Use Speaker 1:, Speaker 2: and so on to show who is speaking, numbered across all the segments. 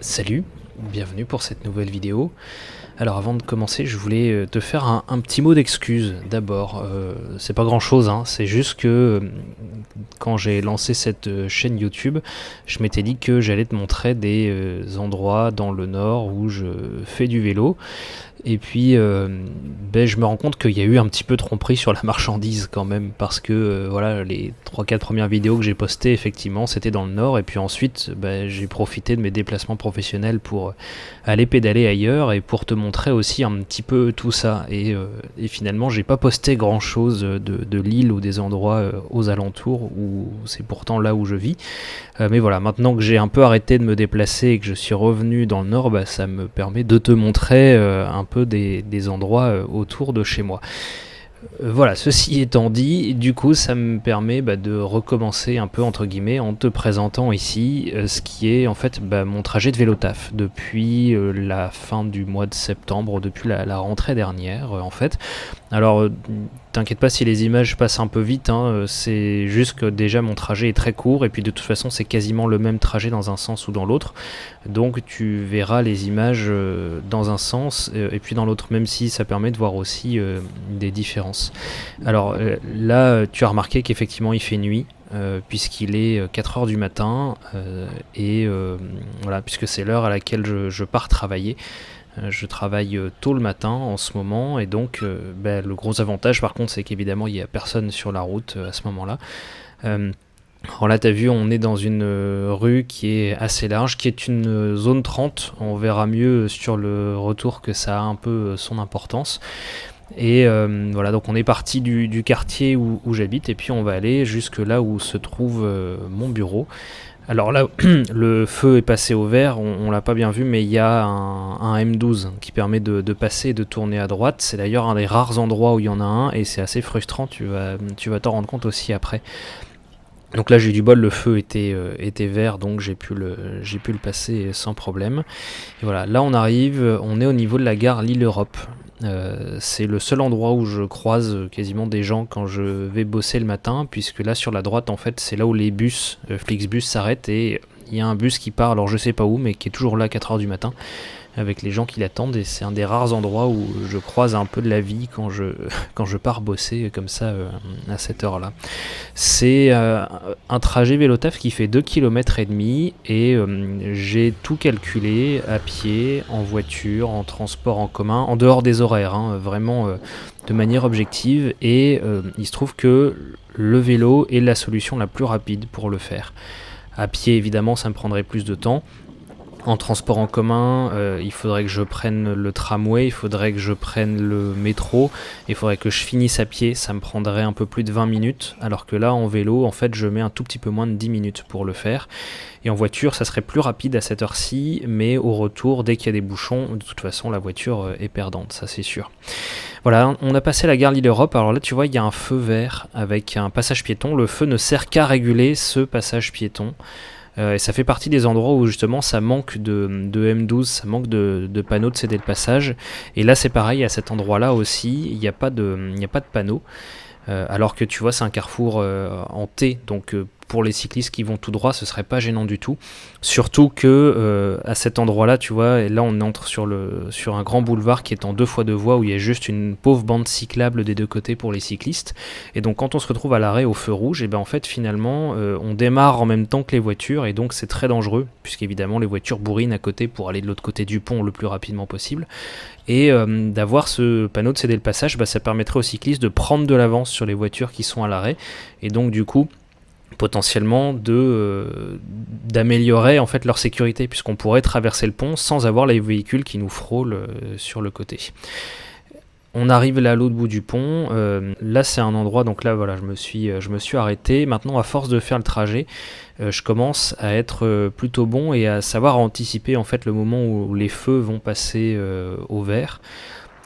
Speaker 1: Salut, bienvenue pour cette nouvelle vidéo. Alors avant de commencer, je voulais te faire un petit mot d'excuse d'abord. C'est pas grand chose, hein, c'est juste que quand j'ai lancé cette chaîne YouTube, je m'étais dit que j'allais te montrer des endroits dans le nord où je fais du vélo. Et puis je me rends compte qu'il y a eu un petit peu tromperie sur la marchandise quand même, parce que voilà, les 3-4 premières vidéos que j'ai postées, effectivement, c'était dans le nord, et puis ensuite j'ai profité de mes déplacements professionnels pour aller pédaler ailleurs, et pour te montrer aussi un petit peu tout ça. Et finalement, j'ai pas posté grand chose de l'île ou des endroits aux alentours, où c'est pourtant là où je vis. Mais voilà, maintenant que j'ai un peu arrêté de me déplacer et que je suis revenu dans le nord, ça me permet de te montrer un peu des endroits autour de chez moi. Voilà, ceci étant dit, du coup ça me permet de recommencer un peu entre guillemets en te présentant ici ce qui est en fait mon trajet de vélo taf depuis la fin du mois de septembre, depuis la rentrée dernière en fait. Alors t'inquiète pas si les images passent un peu vite, hein, c'est juste que déjà mon trajet est très court et puis de toute façon c'est quasiment le même trajet dans un sens ou dans l'autre, donc tu verras les images dans un sens et puis dans l'autre, même si ça permet de voir aussi des différences. Alors là tu as remarqué qu'effectivement il fait nuit, puisqu'il est 4h du matin et voilà, puisque c'est l'heure à laquelle je pars travailler. Je travaille tôt le matin en ce moment, et donc le gros avantage par contre c'est qu'évidemment il n'y a personne sur la route à ce moment-là. Alors là, tu as vu, on est dans une rue qui est assez large, qui est une zone 30. On verra mieux sur le retour que ça a un peu son importance. Et voilà, donc on est parti du quartier où j'habite, et puis on va aller jusque là où se trouve mon bureau. Alors là, le feu est passé au vert, on l'a pas bien vu, mais il y a un M12 qui permet de passer et de tourner à droite. C'est d'ailleurs un des rares endroits où il y en a un, et c'est assez frustrant, tu vas t'en rendre compte aussi après. Donc là j'ai eu du bol, le feu était vert, donc j'ai pu le passer sans problème. Et voilà, là on est au niveau de la gare Lille-Europe. C'est le seul endroit où je croise quasiment des gens quand je vais bosser le matin, puisque là sur la droite en fait c'est là où les bus Flixbus s'arrêtent, et il y a un bus qui part, alors je sais pas où, mais qui est toujours là à 4h du matin avec les gens qui l'attendent, et c'est un des rares endroits où je croise un peu de la vie quand je pars bosser comme ça à cette heure-là. C'est un trajet vélo taf qui fait 2,5 km, et j'ai tout calculé à pied, en voiture, en transport en commun, en dehors des horaires, hein, vraiment de manière objective, et il se trouve que le vélo est la solution la plus rapide pour le faire. À pied évidemment ça me prendrait plus de temps. En transport en commun, il faudrait que je prenne le tramway, il faudrait que je prenne le métro, il faudrait que je finisse à pied, ça me prendrait un peu plus de 20 minutes, alors que là, en vélo, en fait, je mets un tout petit peu moins de 10 minutes pour le faire. Et en voiture, ça serait plus rapide à cette heure-ci, mais au retour, dès qu'il y a des bouchons, de toute façon, la voiture est perdante, ça c'est sûr. Voilà, on a passé la gare Lille-Europe, alors là, tu vois, il y a un feu vert avec un passage piéton. Le feu ne sert qu'à réguler ce passage piéton. Et ça fait partie des endroits où justement ça manque de M12, ça manque de panneaux de céder le passage. Et là c'est pareil, à cet endroit-là aussi, il n'y a pas de panneau. Alors que tu vois, c'est un carrefour en T, donc pour les cyclistes qui vont tout droit, ce serait pas gênant du tout. Surtout que à cet endroit-là, tu vois, et là on entre sur un grand boulevard qui est en 2x2 voies, où il y a juste une pauvre bande cyclable des deux côtés pour les cyclistes. Et donc quand on se retrouve à l'arrêt au feu rouge, et en fait finalement on démarre en même temps que les voitures, et donc c'est très dangereux, puisqu'évidemment les voitures bourrinent à côté pour aller de l'autre côté du pont le plus rapidement possible. Et d'avoir ce panneau de céder le passage, ça permettrait aux cyclistes de prendre de l'avance sur les voitures qui sont à l'arrêt, et donc du coup potentiellement d'améliorer en fait leur sécurité, puisqu'on pourrait traverser le pont sans avoir les véhicules qui nous frôlent sur le côté. On arrive là à l'autre bout du pont, là c'est un endroit, donc là voilà, je me suis arrêté. Maintenant, à force de faire le trajet, je commence à être plutôt bon et à savoir anticiper en fait le moment où les feux vont passer au vert,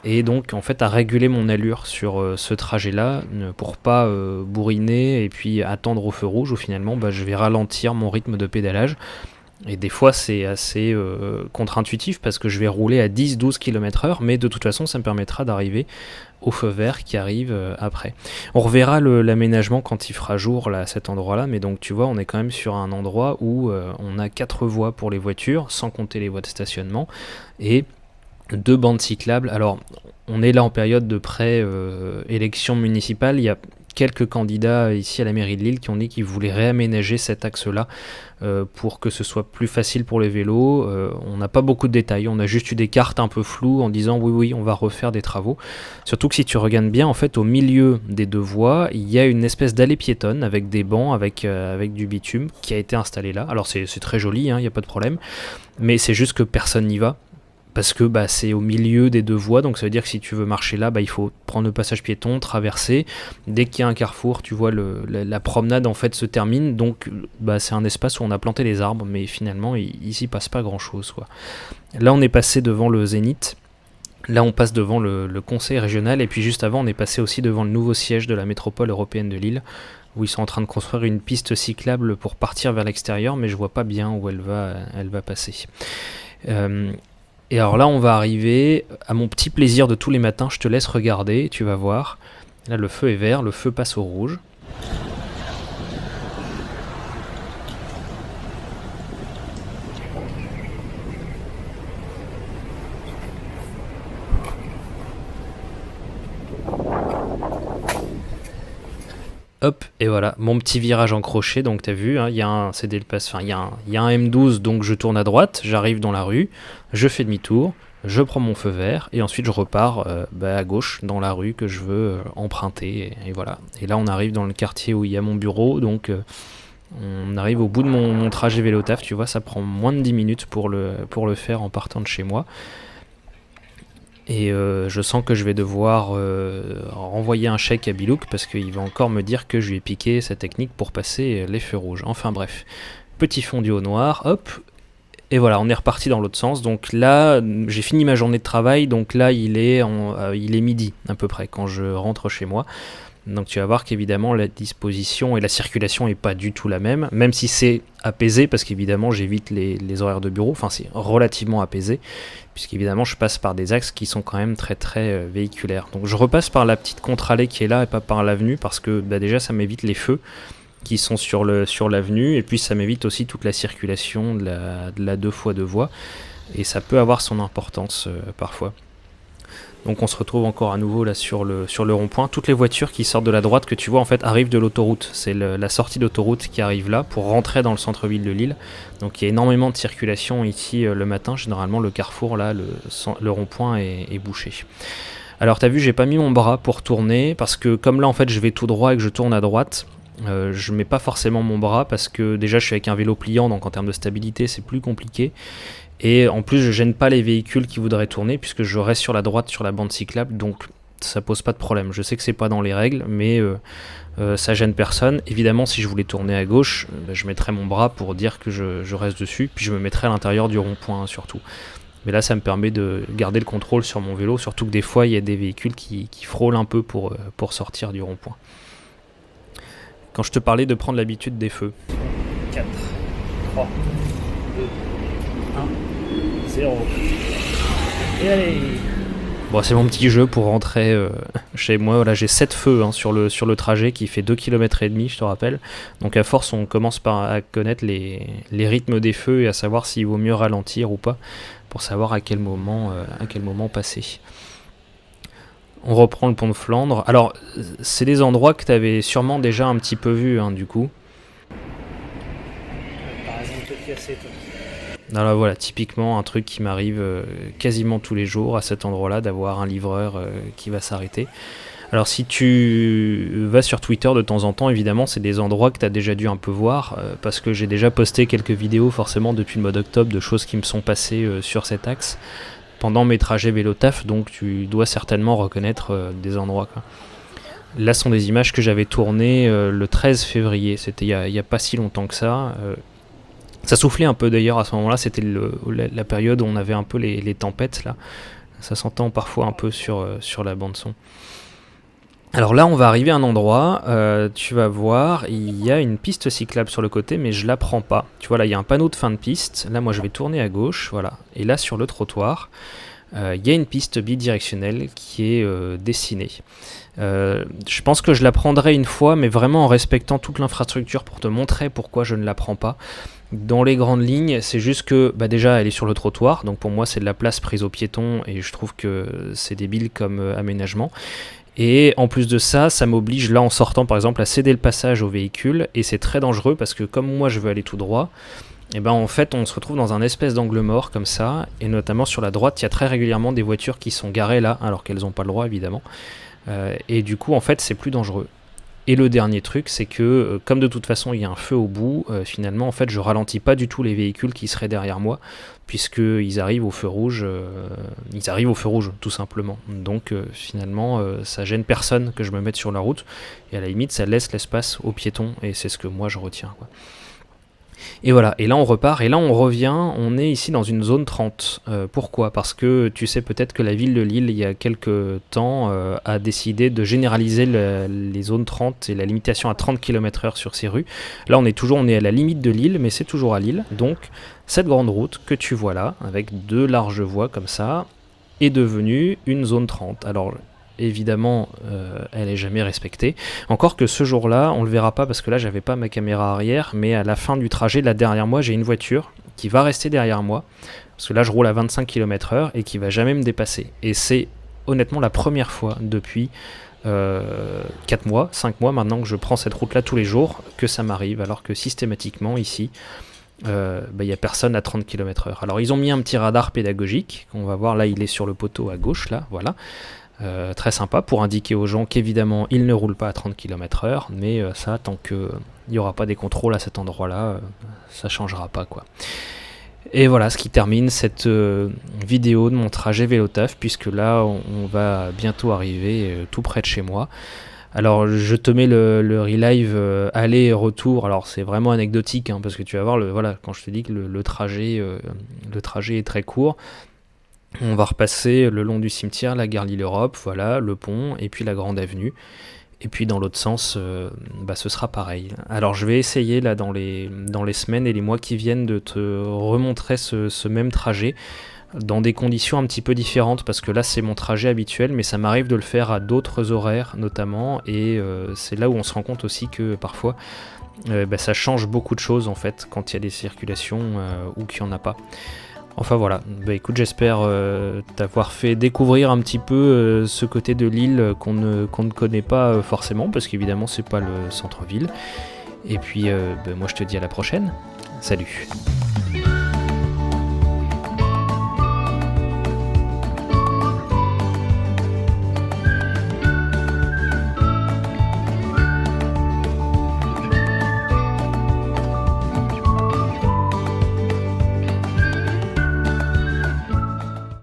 Speaker 1: et donc en fait à réguler mon allure sur ce trajet-là pour pas bourriner et puis attendre au feu rouge, où finalement je vais ralentir mon rythme de pédalage. Et des fois c'est assez contre-intuitif parce que je vais rouler à 10-12 km/h, mais de toute façon ça me permettra d'arriver au feu vert qui arrive après. On reverra l'aménagement quand il fera jour là, à cet endroit-là, mais donc tu vois, on est quand même sur un endroit où on a 4 voies pour les voitures, sans compter les voies de stationnement, et 2 bandes cyclables. Alors, on est là en période de pré-élection municipale, il y a quelques candidats ici à la mairie de Lille qui ont dit qu'ils voulaient réaménager cet axe-là pour que ce soit plus facile pour les vélos. On n'a pas beaucoup de détails, on a juste eu des cartes un peu floues en disant oui, on va refaire des travaux. Surtout que si tu regardes bien, en fait, au milieu des 2 voies, il y a une espèce d'allée piétonne avec des bancs, avec du bitume qui a été installé là. Alors c'est très joli, il n'y a pas de problème, mais c'est juste que personne n'y va. Parce que c'est au milieu des 2 voies, donc ça veut dire que si tu veux marcher là, il faut prendre le passage piéton, traverser. Dès qu'il y a un carrefour, tu vois, la promenade en fait se termine, donc c'est un espace où on a planté les arbres, mais finalement il s'y passe pas grand chose, quoi. Là on est passé devant le Zénith, là on passe devant le conseil régional, et puis juste avant on est passé aussi devant le nouveau siège de la métropole européenne de Lille, où ils sont en train de construire une piste cyclable pour partir vers l'extérieur, mais je vois pas bien où elle va passer. Et alors là, on va arriver à mon petit plaisir de tous les matins. Je te laisse regarder, tu vas voir. Là, le feu est vert, le feu passe au rouge. Hop, et voilà, mon petit virage en crochet, donc t'as vu, il y a un CD le passe, il y a un M12, donc je tourne à droite, j'arrive dans la rue, je fais demi-tour, je prends mon feu vert, et ensuite je repars à gauche, dans la rue que je veux emprunter, et voilà. Et là on arrive dans le quartier où il y a mon bureau, donc on arrive au bout de mon trajet vélo taf, tu vois, ça prend moins de 10 minutes pour le faire en partant de chez moi. Et je sens que je vais devoir renvoyer un chèque à Bilouk parce qu'il va encore me dire que je lui ai piqué sa technique pour passer les feux rouges. Enfin bref, petit fondu au noir, hop, et voilà, on est reparti dans l'autre sens. Donc là, j'ai fini ma journée de travail, donc là il est midi à peu près quand je rentre chez moi. Donc tu vas voir qu'évidemment la disposition et la circulation est pas du tout la même si c'est apaisé, parce qu'évidemment j'évite les horaires de bureau, enfin c'est relativement apaisé, puisqu'évidemment je passe par des axes qui sont quand même très très véhiculaires. Donc je repasse par la petite contre-allée qui est là et pas par l'avenue, parce que déjà ça m'évite les feux qui sont sur l'avenue, et puis ça m'évite aussi toute la circulation de la 2x2 voies, et ça peut avoir son importance parfois. Donc on se retrouve encore à nouveau là sur le rond-point. Toutes les voitures qui sortent de la droite que tu vois en fait arrivent de l'autoroute. C'est la sortie d'autoroute qui arrive là pour rentrer dans le centre-ville de Lille. Donc il y a énormément de circulation ici le matin. Généralement le carrefour là, le rond-point est bouché. Alors t'as vu, j'ai pas mis mon bras pour tourner parce que comme là en fait je vais tout droit et que je tourne à droite, je mets pas forcément mon bras parce que déjà je suis avec un vélo pliant, donc en termes de stabilité c'est plus compliqué. Et en plus, je gêne pas les véhicules qui voudraient tourner puisque je reste sur la droite sur la bande cyclable, donc ça pose pas de problème. Je sais que c'est pas dans les règles, mais ça gêne personne. Évidemment, si je voulais tourner à gauche, je mettrais mon bras pour dire que je reste dessus, puis je me mettrais à l'intérieur du rond-point surtout. Mais là, ça me permet de garder le contrôle sur mon vélo, surtout que des fois, il y a des véhicules qui frôlent un peu pour sortir du rond-point. Quand je te parlais de prendre l'habitude des feux. 4, 3, 2, 1, 0. Et allez. Bon, c'est mon petit jeu pour rentrer chez moi. Voilà, j'ai 7 feux sur le trajet qui fait 2,5 km, je te rappelle. Donc à force, on commence à connaître les rythmes des feux et à savoir s'il vaut mieux ralentir ou pas, pour savoir à quel moment passer. On reprend le pont de Flandre. Alors, c'est des endroits que tu avais sûrement déjà un petit peu vus, du coup. Par exemple, te casser, toi. Alors voilà, typiquement un truc qui m'arrive quasiment tous les jours à cet endroit-là, d'avoir un livreur qui va s'arrêter. Alors si tu vas sur Twitter de temps en temps, évidemment c'est des endroits que tu as déjà dû un peu voir, parce que j'ai déjà posté quelques vidéos forcément depuis le mois d'octobre de choses qui me sont passées sur cet axe pendant mes trajets vélo taf, donc tu dois certainement reconnaître des endroits, quoi. Là sont des images que j'avais tournées le 13 février, c'était il y a pas si longtemps que ça. Ça soufflait un peu d'ailleurs à ce moment-là, c'était la période où on avait un peu les tempêtes là. Ça s'entend parfois un peu sur la bande son. Alors là, on va arriver à un endroit, tu vas voir, il y a une piste cyclable sur le côté, mais je la prends pas. Tu vois, là, il y a un panneau de fin de piste. Là, moi, je vais tourner à gauche, voilà. Et là, sur le trottoir, il y a une piste bidirectionnelle qui est dessinée. Je pense que je la prendrai une fois, mais vraiment en respectant toute l'infrastructure pour te montrer pourquoi je ne la prends pas. Dans les grandes lignes, c'est juste que déjà elle est sur le trottoir, donc pour moi c'est de la place prise aux piétons et je trouve que c'est débile comme aménagement. Et en plus de ça, ça m'oblige là en sortant par exemple à céder le passage aux véhicules et c'est très dangereux parce que comme moi je veux aller tout droit, et en fait on se retrouve dans un espèce d'angle mort comme ça, et notamment sur la droite il y a très régulièrement des voitures qui sont garées là alors qu'elles n'ont pas le droit évidemment. Et du coup en fait c'est plus dangereux. Et le dernier truc, c'est que comme de toute façon il y a un feu au bout, finalement en fait je ralentis pas du tout les véhicules qui seraient derrière moi, puisqu'ils arrivent au feu rouge, tout simplement. Donc finalement ça gêne personne que je me mette sur la route, et à la limite ça laisse l'espace aux piétons, et c'est ce que moi je retiens, quoi. Et voilà, et là on repart, et là on revient, on est ici dans une zone 30. Pourquoi ? Parce que tu sais peut-être que la ville de Lille, il y a quelques temps, a décidé de généraliser les zones 30 et la limitation à 30 km/h sur ces rues. Là on est à la limite de Lille, mais c'est toujours à Lille. Donc cette grande route que tu vois là, avec deux larges voies comme ça, est devenue une zone 30. Alors évidemment elle est jamais respectée, encore que ce jour-là on le verra pas parce que là j'avais pas ma caméra arrière, mais à la fin du trajet là derrière moi j'ai une voiture qui va rester derrière moi parce que là je roule à 25 km/h et qui va jamais me dépasser, et c'est honnêtement la première fois depuis 4 mois, 5 mois maintenant que je prends cette route là tous les jours que ça m'arrive, alors que systématiquement ici y a personne à 30 km/h. Alors ils ont mis un petit radar pédagogique, on va voir là, il est sur le poteau à gauche là, voilà. Très sympa pour indiquer aux gens qu'évidemment ils ne roulent pas à 30 km/h, mais ça, tant qu'il n'y aura pas des contrôles à cet endroit-là, ça changera pas, quoi. Et voilà ce qui termine cette vidéo de mon trajet vélo taf, puisque là on va bientôt arriver tout près de chez moi. Alors je te mets le relive aller et retour. Alors c'est vraiment anecdotique, hein, parce que tu vas voir, voilà, quand je te dis que le trajet est très court. On va repasser le long du cimetière, la gare Lille-Europe, voilà, le pont, et puis la grande avenue. Et puis dans l'autre sens, ce sera pareil. Alors je vais essayer là dans les semaines et les mois qui viennent de te remontrer ce même trajet dans des conditions un petit peu différentes, parce que là c'est mon trajet habituel, mais ça m'arrive de le faire à d'autres horaires notamment, et c'est là où on se rend compte aussi que parfois ça change beaucoup de choses en fait quand il y a des circulations ou qu'il n'y en a pas. Enfin voilà, écoute, j'espère t'avoir fait découvrir un petit peu ce côté de Lille qu'on ne connaît pas forcément, parce qu'évidemment c'est pas le centre-ville. Et puis moi je te dis à la prochaine, salut.